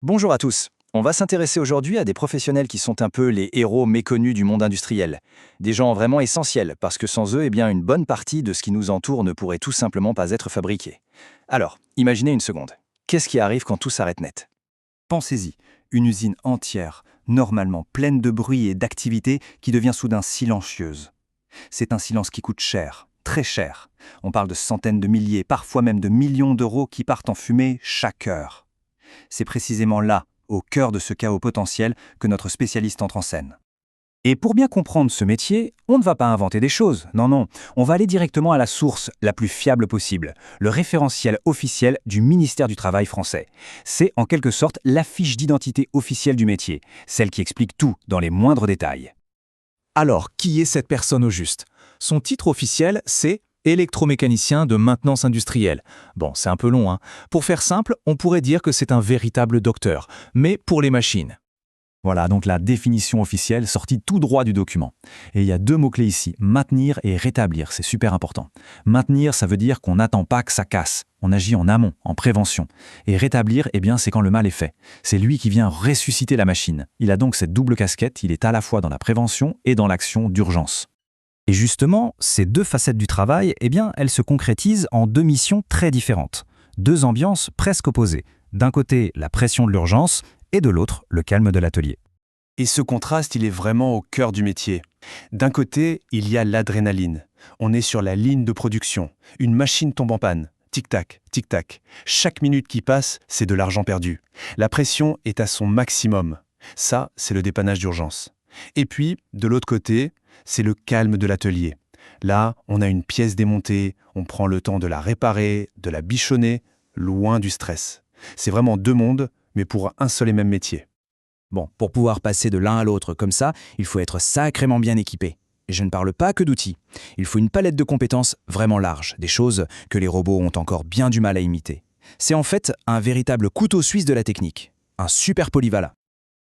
Bonjour à tous. On va s'intéresser aujourd'hui à des professionnels qui sont un peu les héros méconnus du monde industriel. Des gens vraiment essentiels, parce que sans eux, une bonne partie de ce qui nous entoure ne pourrait tout simplement pas être fabriqué. Alors, imaginez une seconde. Qu'est-ce qui arrive quand tout s'arrête net? Pensez-y, une usine entière, normalement pleine de bruit et d'activité, qui devient soudain silencieuse. C'est un silence qui coûte cher, très cher. On parle de centaines de milliers, parfois même de millions d'euros qui partent en fumée chaque heure. C'est précisément là, au cœur de ce chaos potentiel, que notre spécialiste entre en scène. Et pour bien comprendre ce métier, on ne va pas inventer des choses, non, on va aller directement à la source la plus fiable possible, le référentiel officiel du ministère du Travail français. C'est en quelque sorte la fiche d'identité officielle du métier, celle qui explique tout dans les moindres détails. Alors, qui est cette personne au juste? Son titre officiel, c'est électromécanicien de maintenance industrielle. Bon, c'est un peu long, hein. Pour faire simple, on pourrait dire que c'est un véritable docteur, mais pour les machines. Voilà donc la définition officielle sortie tout droit du document. Et il y a deux mots-clés ici, maintenir et rétablir, c'est super important. Maintenir, ça veut dire qu'on n'attend pas que ça casse. On agit en amont, en prévention. Et rétablir, c'est quand le mal est fait. C'est lui qui vient ressusciter la machine. Il a donc cette double casquette, il est à la fois dans la prévention et dans l'action d'urgence. Et justement, ces deux facettes du travail, elles se concrétisent en deux missions très différentes. Deux ambiances presque opposées. D'un côté, la pression de l'urgence, et de l'autre, le calme de l'atelier. Et ce contraste, il est vraiment au cœur du métier. D'un côté, il y a l'adrénaline. On est sur la ligne de production. Une machine tombe en panne. Tic-tac, tic-tac. Chaque minute qui passe, c'est de l'argent perdu. La pression est à son maximum. Ça, c'est le dépannage d'urgence. Et puis, de l'autre côté, c'est le calme de l'atelier. Là, on a une pièce démontée, on prend le temps de la réparer, de la bichonner, loin du stress. C'est vraiment deux mondes, mais pour un seul et même métier. Bon, pour pouvoir passer de l'un à l'autre comme ça, il faut être sacrément bien équipé. Et je ne parle pas que d'outils. Il faut une palette de compétences vraiment large, des choses que les robots ont encore bien du mal à imiter. C'est en fait un véritable couteau suisse de la technique, un super polyvalent.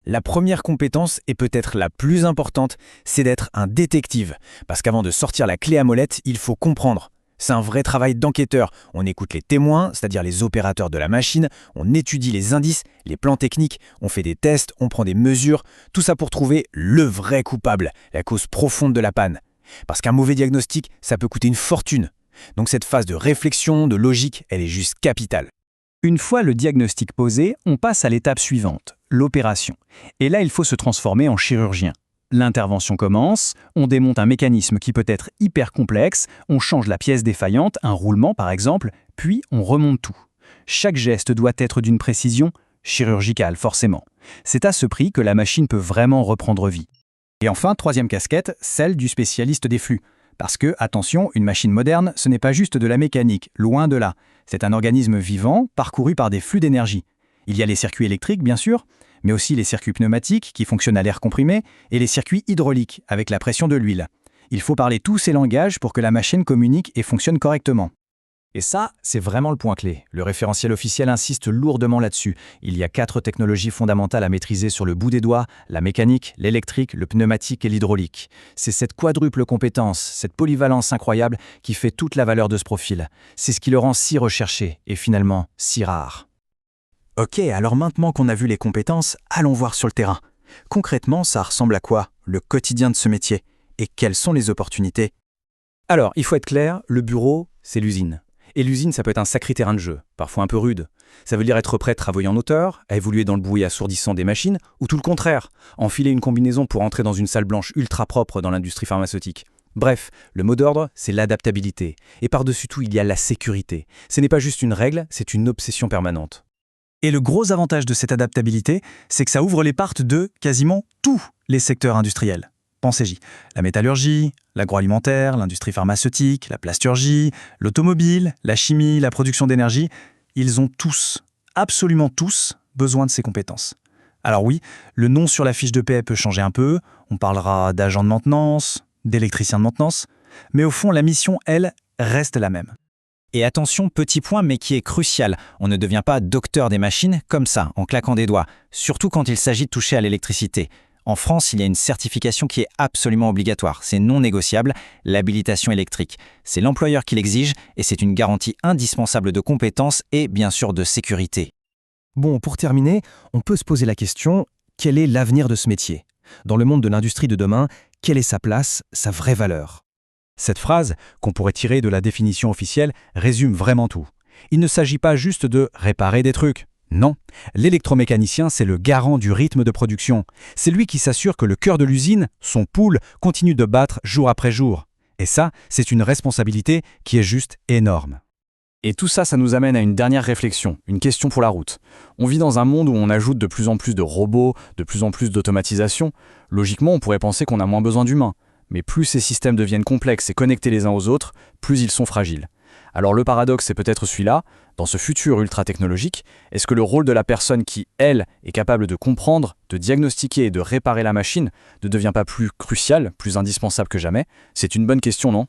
La première compétence, et peut-être la plus importante, c'est d'être un détective. Parce qu'avant de sortir la clé à molette, il faut comprendre. C'est un vrai travail d'enquêteur. On écoute les témoins, c'est-à-dire les opérateurs de la machine, on étudie les indices, les plans techniques, on fait des tests, on prend des mesures, tout ça pour trouver le vrai coupable, la cause profonde de la panne. Parce qu'un mauvais diagnostic, ça peut coûter une fortune. Donc cette phase de réflexion, de logique, elle est juste capitale. Une fois le diagnostic posé, on passe à l'étape suivante, l'opération. Et là, il faut se transformer en chirurgien. L'intervention commence, on démonte un mécanisme qui peut être hyper complexe, on change la pièce défaillante, un roulement par exemple, puis on remonte tout. Chaque geste doit être d'une précision chirurgicale forcément. C'est à ce prix que la machine peut vraiment reprendre vie. Et enfin, troisième casquette, celle du spécialiste des flux. Parce que, attention, une machine moderne, ce n'est pas juste de la mécanique, loin de là. C'est un organisme vivant, parcouru par des flux d'énergie. Il y a les circuits électriques, bien sûr, mais aussi les circuits pneumatiques qui fonctionnent à l'air comprimé et les circuits hydrauliques avec la pression de l'huile. Il faut parler tous ces langages pour que la machine communique et fonctionne correctement. Et ça, c'est vraiment le point clé. Le référentiel officiel insiste lourdement là-dessus. Il y a 4 technologies fondamentales à maîtriser sur le bout des doigts, la mécanique, l'électrique, le pneumatique et l'hydraulique. C'est cette quadruple compétence, cette polyvalence incroyable qui fait toute la valeur de ce profil. C'est ce qui le rend si recherché et finalement si rare. Ok, alors maintenant qu'on a vu les compétences, allons voir sur le terrain. Concrètement, ça ressemble à quoi, le quotidien de ce métier? Et quelles sont les opportunités? Alors, il faut être clair, le bureau, c'est l'usine. Et l'usine, ça peut être un sacré terrain de jeu, parfois un peu rude. Ça veut dire être prêt à travailler en hauteur, à évoluer dans le bruit assourdissant des machines, ou tout le contraire, enfiler une combinaison pour entrer dans une salle blanche ultra propre dans l'industrie pharmaceutique. Bref, le mot d'ordre, c'est l'adaptabilité. Et par-dessus tout, il y a la sécurité. Ce n'est pas juste une règle, c'est une obsession permanente. Et le gros avantage de cette adaptabilité, c'est que ça ouvre les portes de quasiment tous les secteurs industriels. Pensez-y, la métallurgie, l'agroalimentaire, l'industrie pharmaceutique, la plasturgie, l'automobile, la chimie, la production d'énergie, ils ont tous, absolument tous, besoin de ces compétences. Alors oui, le nom sur la fiche de paie peut changer un peu, on parlera d'agent de maintenance, d'électricien de maintenance, mais au fond, la mission, elle, reste la même. Et attention, petit point, mais qui est crucial, on ne devient pas docteur des machines comme ça, en claquant des doigts, surtout quand il s'agit de toucher à l'électricité. En France, il y a une certification qui est absolument obligatoire, c'est non négociable, l'habilitation électrique. C'est l'employeur qui l'exige et c'est une garantie indispensable de compétence et bien sûr de sécurité. Bon, pour terminer, on peut se poser la question, quel est l'avenir de ce métier? Dans le monde de l'industrie de demain, quelle est sa place, sa vraie valeur? Cette phrase, qu'on pourrait tirer de la définition officielle, résume vraiment tout. Il ne s'agit pas juste de réparer des trucs. Non, l'électromécanicien, c'est le garant du rythme de production. C'est lui qui s'assure que le cœur de l'usine, son pouls, continue de battre jour après jour. Et ça, c'est une responsabilité qui est juste énorme. Et tout ça, ça nous amène à une dernière réflexion, une question pour la route. On vit dans un monde où on ajoute de plus en plus de robots, de plus en plus d'automatisation. Logiquement, on pourrait penser qu'on a moins besoin d'humains. Mais plus ces systèmes deviennent complexes et connectés les uns aux autres, plus ils sont fragiles. Alors le paradoxe, c'est peut-être celui-là. Dans ce futur ultra-technologique, est-ce que le rôle de la personne qui, elle, est capable de comprendre, de diagnostiquer et de réparer la machine ne devient pas plus crucial, plus indispensable que jamais? C'est une bonne question, non ?